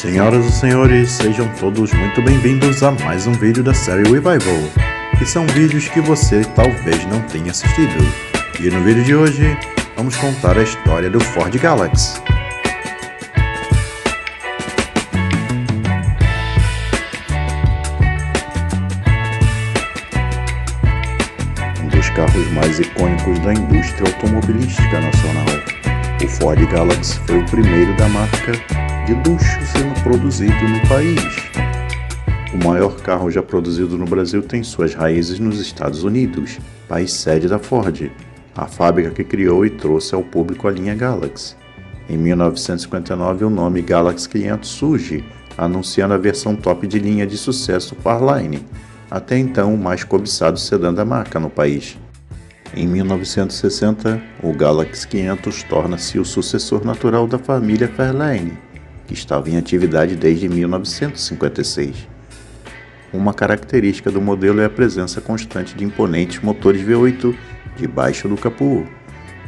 Senhoras e senhores, sejam todos muito bem-vindos a mais um vídeo da série Revival, que são vídeos que você talvez não tenha assistido. E no vídeo de hoje, vamos contar a história do Ford Galaxy. Um dos carros mais icônicos da indústria automobilística nacional. O Ford Galaxy foi o primeiro da marca de luxo sendo produzido no país. O maior carro já produzido no Brasil tem suas raízes nos Estados Unidos, país sede da Ford, a fábrica que criou e trouxe ao público a linha Galaxy. Em 1959, o nome Galaxy 500 surge, anunciando a versão top de linha de sucesso Farline, até então o mais cobiçado sedã da marca no país. Em 1960, o Galaxy 500 torna-se o sucessor natural da família Fairlane, que estava em atividade desde 1956. Uma característica do modelo é a presença constante de imponentes motores V8 debaixo do capô.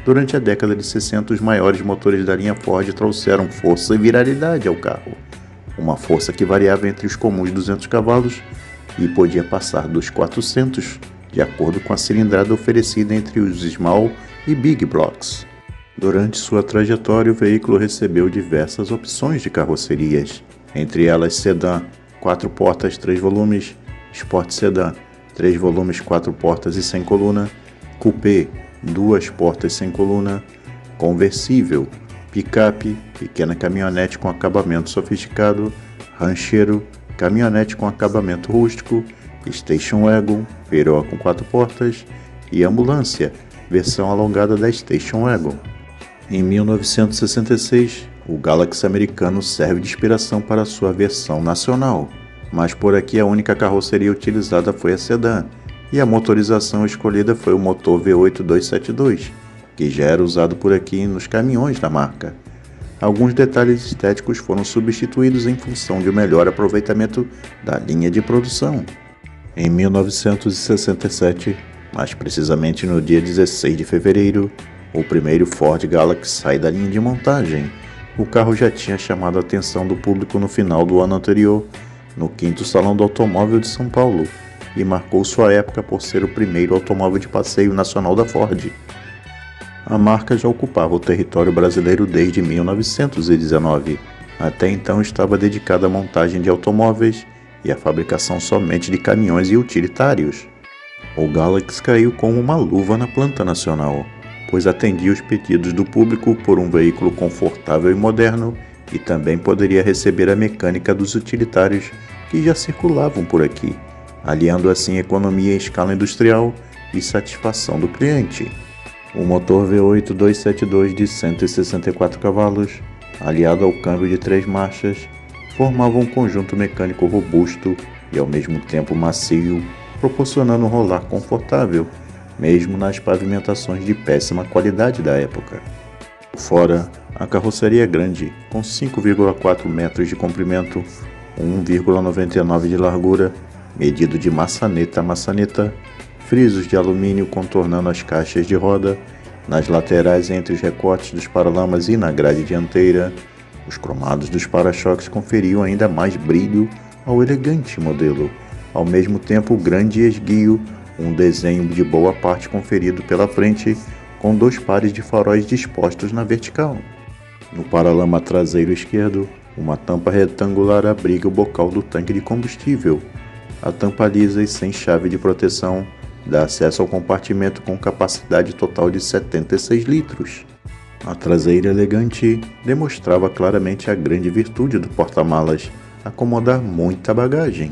Durante a década de 60, os maiores motores da linha Ford trouxeram força e viralidade ao carro. Uma força que variava entre os comuns 200 cavalos e podia passar dos 400, de acordo com a cilindrada oferecida entre os Small e Big Blocks. Durante sua trajetória, o veículo recebeu diversas opções de carrocerias, entre elas sedã, 4 portas, 3 volumes, Sport Sedã, 3 volumes, 4 portas e sem coluna, Coupé, 2 portas sem coluna, conversível, picape, pequena caminhonete com acabamento sofisticado, rancheiro, caminhonete com acabamento rústico, Station Wagon, peroa com 4 portas e ambulância, versão alongada da Station Wagon. Em 1966, o Galaxy americano serve de inspiração para sua versão nacional, mas por aqui a única carroceria utilizada foi a sedã, e a motorização escolhida foi o motor V8 272, que já era usado por aqui nos caminhões da marca. Alguns detalhes estéticos foram substituídos em função de um melhor aproveitamento da linha de produção. Em 1967, mais precisamente no dia 16 de fevereiro, o primeiro Ford Galaxy sai da linha de montagem. O carro já tinha chamado a atenção do público no final do ano anterior, no 5º Salão do Automóvel de São Paulo, e marcou sua época por ser o primeiro automóvel de passeio nacional da Ford. A marca já ocupava o território brasileiro desde 1919. Até então estava dedicada à montagem de automóveis e à fabricação somente de caminhões e utilitários. O Galaxy caiu como uma luva na planta nacional, pois atendia os pedidos do público por um veículo confortável e moderno e também poderia receber a mecânica dos utilitários que já circulavam por aqui, aliando assim economia em escala industrial e satisfação do cliente. O motor V8 272 de 164 cavalos, aliado ao câmbio de 3 marchas, formava um conjunto mecânico robusto e ao mesmo tempo macio, proporcionando um rolar confortável, mesmo nas pavimentações de péssima qualidade da época. Fora, a carroceria é grande, com 5,4 metros de comprimento, 1,99 de largura, medido de maçaneta a maçaneta, frisos de alumínio contornando as caixas de roda, nas laterais entre os recortes dos paralamas e na grade dianteira. Os cromados dos para-choques conferiam ainda mais brilho ao elegante modelo, ao mesmo tempo grande e esguio, um desenho de boa parte conferido pela frente, com 2 pares de faróis dispostos na vertical. No paralama traseiro esquerdo, uma tampa retangular abriga o bocal do tanque de combustível. A tampa lisa e sem chave de proteção dá acesso ao compartimento com capacidade total de 76 litros. A traseira elegante demonstrava claramente a grande virtude do porta-malas, acomodar muita bagagem.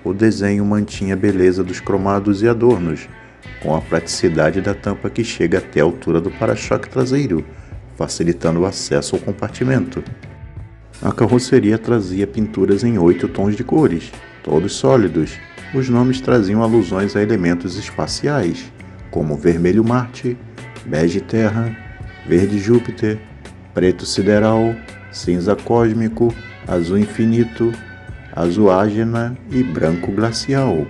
O desenho mantinha a beleza dos cromados e adornos, com a praticidade da tampa que chega até a altura do para-choque traseiro, facilitando o acesso ao compartimento. A carroceria trazia pinturas em 8 tons de cores, todos sólidos. Os nomes traziam alusões a elementos espaciais, como vermelho Marte, bege terra, verde Júpiter, preto sideral, cinza cósmico, azul infinito, azul ágena e branco glacial.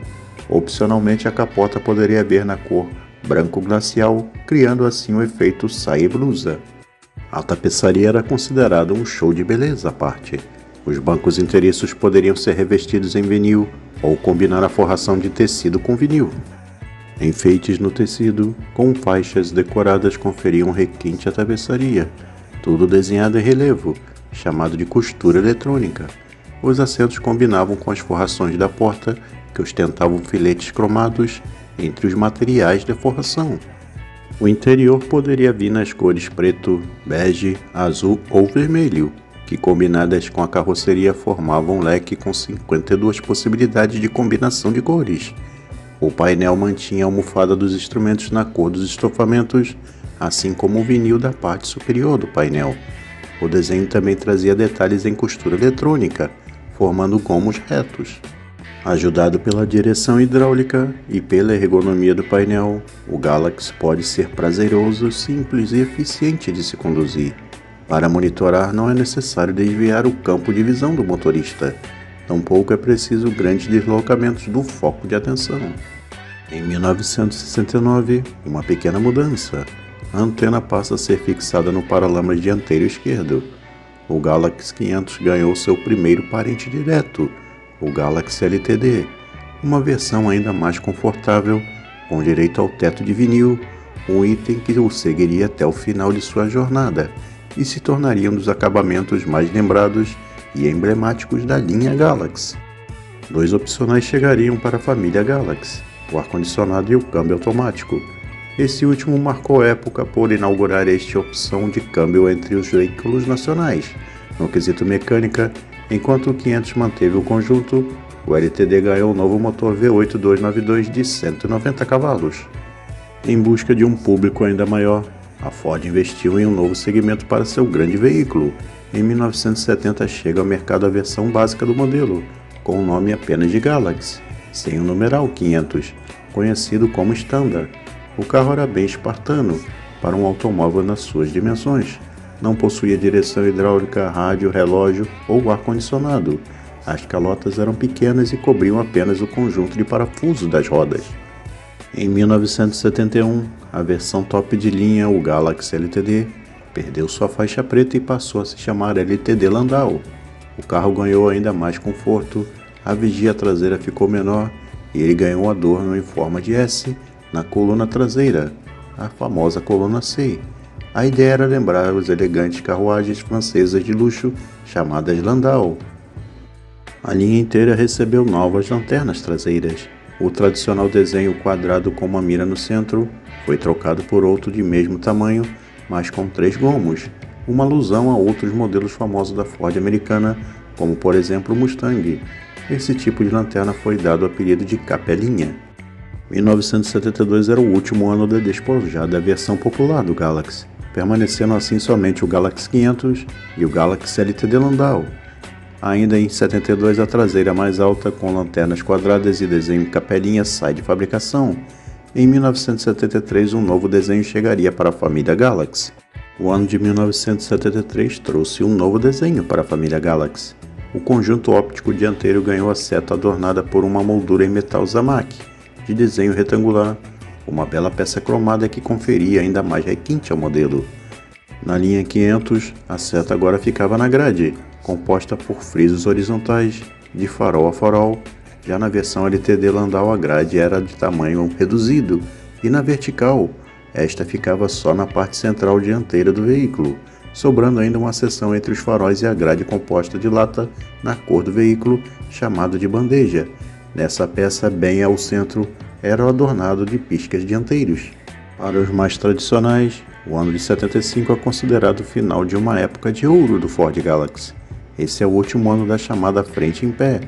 Opcionalmente, a capota poderia haver na cor branco glacial, criando assim o efeito saia e blusa. A tapeçaria era considerada um show de beleza à parte, Os bancos inteiriços poderiam ser revestidos em vinil ou combinar a forração de tecido com vinil. Enfeites no tecido, com faixas decoradas, conferiam requinte à tapeçaria, tudo desenhado em relevo, chamado de costura eletrônica. Os assentos combinavam com as forrações da porta, que ostentavam filetes cromados entre os materiais da forração. O interior poderia vir nas cores preto, bege, azul ou vermelho, que combinadas com a carroceria formavam um leque com 52 possibilidades de combinação de cores. O painel mantinha a almofada dos instrumentos na cor dos estofamentos, assim como o vinil da parte superior do painel. O desenho também trazia detalhes em costura eletrônica, formando gomos retos. Ajudado pela direção hidráulica e pela ergonomia do painel, o Galaxy pode ser prazeroso, simples e eficiente de se conduzir. Para monitorar, não é necessário desviar o campo de visão do motorista, tampouco é preciso grandes deslocamentos do foco de atenção. Em 1969, uma pequena mudança. A antena passa a ser fixada no paralama dianteiro esquerdo. O Galaxy 500 ganhou seu primeiro parente direto, o Galaxy LTD, uma versão ainda mais confortável, com direito ao teto de vinil, um item que o seguiria até o final de sua jornada e se tornaria um dos acabamentos mais lembrados e emblemáticos da linha Galaxy. Dois opcionais chegariam para a família Galaxy, o ar-condicionado e o câmbio automático. Esse último marcou época por inaugurar esta opção de câmbio entre os veículos nacionais. No quesito mecânica, enquanto o 500 manteve o conjunto, o LTD ganhou um novo motor V8 292 de 190 cavalos. Em busca de um público ainda maior, a Ford investiu em um novo segmento para seu grande veículo. Em 1970 chega ao mercado a versão básica do modelo, com o nome apenas de Galaxy, sem o numeral 500, conhecido como Standard. O carro era bem espartano para um automóvel nas suas dimensões. Não possuía direção hidráulica, rádio, relógio ou ar-condicionado. As calotas eram pequenas e cobriam apenas o conjunto de parafusos das rodas. Em 1971, a versão top de linha, o Galaxy LTD, perdeu sua faixa preta e passou a se chamar LTD Landau. O carro ganhou ainda mais conforto, a vigia traseira ficou menor e ele ganhou um adorno em forma de S na coluna traseira, a famosa coluna C. A ideia era lembrar os elegantes carruagens francesas de luxo chamadas Landau. A linha inteira recebeu novas lanternas traseiras. O tradicional desenho quadrado com uma mira no centro foi trocado por outro de mesmo tamanho, mas com 3 gomos, uma alusão a outros modelos famosos da Ford americana, como por exemplo o Mustang. Esse tipo de lanterna foi dado o apelido de capelinha. 1972 era o último ano da despojada versão popular do Galaxy, permanecendo assim somente o Galaxy 500 e o Galaxy LTD Landau. Ainda em 72, a traseira mais alta, com lanternas quadradas e desenho capelinha, sai de fabricação. Em 1973, um novo desenho chegaria para a família Galaxy. O ano de 1973 trouxe um novo desenho para a família Galaxy. O conjunto óptico dianteiro ganhou a seta adornada por uma moldura em metal Zamac, de desenho retangular, uma bela peça cromada que conferia ainda mais requinte ao modelo. Na linha 500, a seta agora ficava na grade, composta por frisos horizontais, de farol a farol. Já na versão LTD Landau, a grade era de tamanho reduzido, e na vertical, esta ficava só na parte central dianteira do veículo, sobrando ainda uma seção entre os faróis e a grade composta de lata na cor do veículo, chamada de bandeja. Nessa peça, bem ao centro, era o adornado de piscas dianteiros. Para os mais tradicionais, o ano de 75 é considerado o final de uma época de ouro do Ford Galaxy. Esse é o último ano da chamada frente em pé,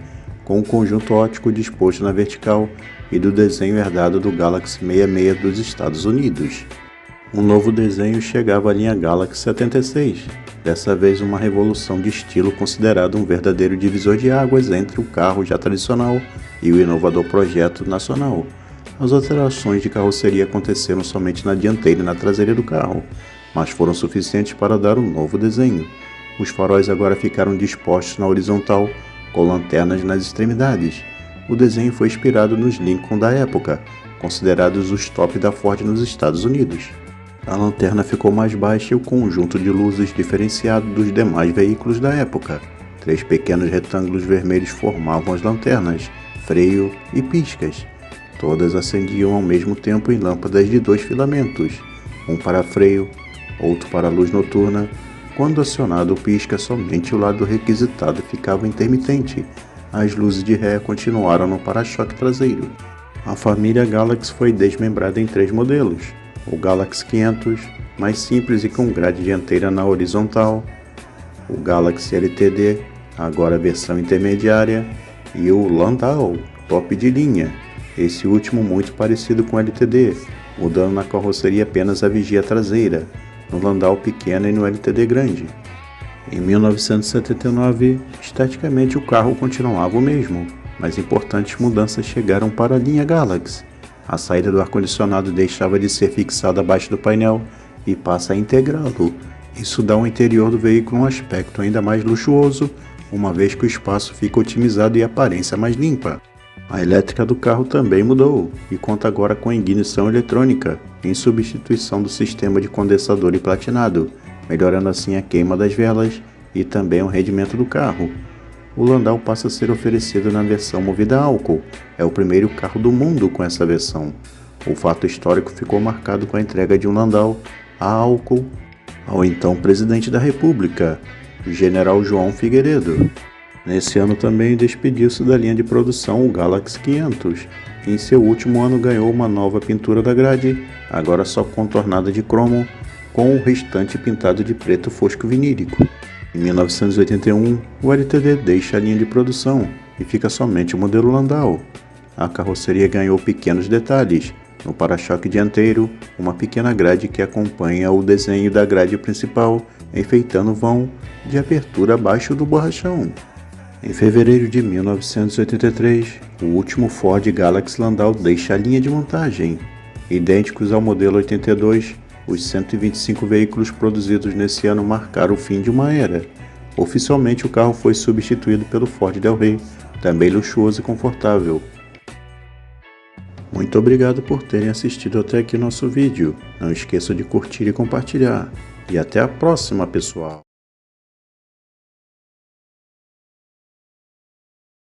com o conjunto óptico disposto na vertical e do desenho herdado do Galaxy 66 dos Estados Unidos. Um novo desenho chegava à linha Galaxy 76, dessa vez uma revolução de estilo considerado um verdadeiro divisor de águas entre o carro já tradicional e o inovador projeto nacional. As alterações de carroceria aconteceram somente na dianteira e na traseira do carro, mas foram suficientes para dar um novo desenho. Os faróis agora ficaram dispostos na horizontal, com lanternas nas extremidades. O desenho foi inspirado nos Lincoln da época, considerados os top da Ford nos Estados Unidos. A lanterna ficou mais baixa e o conjunto de luzes diferenciado dos demais veículos da época. 3 pequenos retângulos vermelhos formavam as lanternas, freio e piscas. Todas acendiam ao mesmo tempo em lâmpadas de 2 filamentos, um para freio, outro para luz noturna. Quando acionado o pisca, somente o lado requisitado ficava intermitente. As luzes de ré continuaram no para-choque traseiro. A família Galaxy foi desmembrada em 3 modelos: o Galaxy 500, mais simples e com grade dianteira na horizontal, o Galaxy LTD, agora versão intermediária, e o Landau, top de linha, esse último muito parecido com o LTD, mudando na carroceria apenas a vigia traseira, no Landau pequena e no LTD grande. Em 1979, esteticamente o carro continuava o mesmo, mas importantes mudanças chegaram para a linha Galaxy. A saída do ar-condicionado deixava de ser fixada abaixo do painel e passa a integrá-lo. Isso dá ao interior do veículo um aspecto ainda mais luxuoso, uma vez que o espaço fica otimizado e a aparência mais limpa. A elétrica do carro também mudou e conta agora com ignição eletrônica, em substituição do sistema de condensador e platinado, melhorando assim a queima das velas e também o rendimento do carro. O Landau passa a ser oferecido na versão movida a álcool. É o primeiro carro do mundo com essa versão. O fato histórico ficou marcado com a entrega de um Landau a álcool ao então presidente da República, o general João Figueiredo. Nesse ano também despediu-se da linha de produção o Galaxy 500. Em seu último ano ganhou uma nova pintura da grade, agora só contornada de cromo, com o restante pintado de preto fosco vinílico. Em 1981, o LTD deixa a linha de produção e fica somente o modelo Landau. A carroceria ganhou pequenos detalhes. No para-choque dianteiro, uma pequena grade que acompanha o desenho da grade principal, enfeitando o vão de abertura abaixo do borrachão. Em fevereiro de 1983, o último Ford Galaxy Landau deixa a linha de montagem. Idênticos ao modelo 82, os 125 veículos produzidos nesse ano marcaram o fim de uma era. Oficialmente o carro foi substituído pelo Ford Del Rey, também luxuoso e confortável. Muito obrigado por terem assistido até aqui nosso vídeo. Não esqueça de curtir e compartilhar. E até a próxima, pessoal!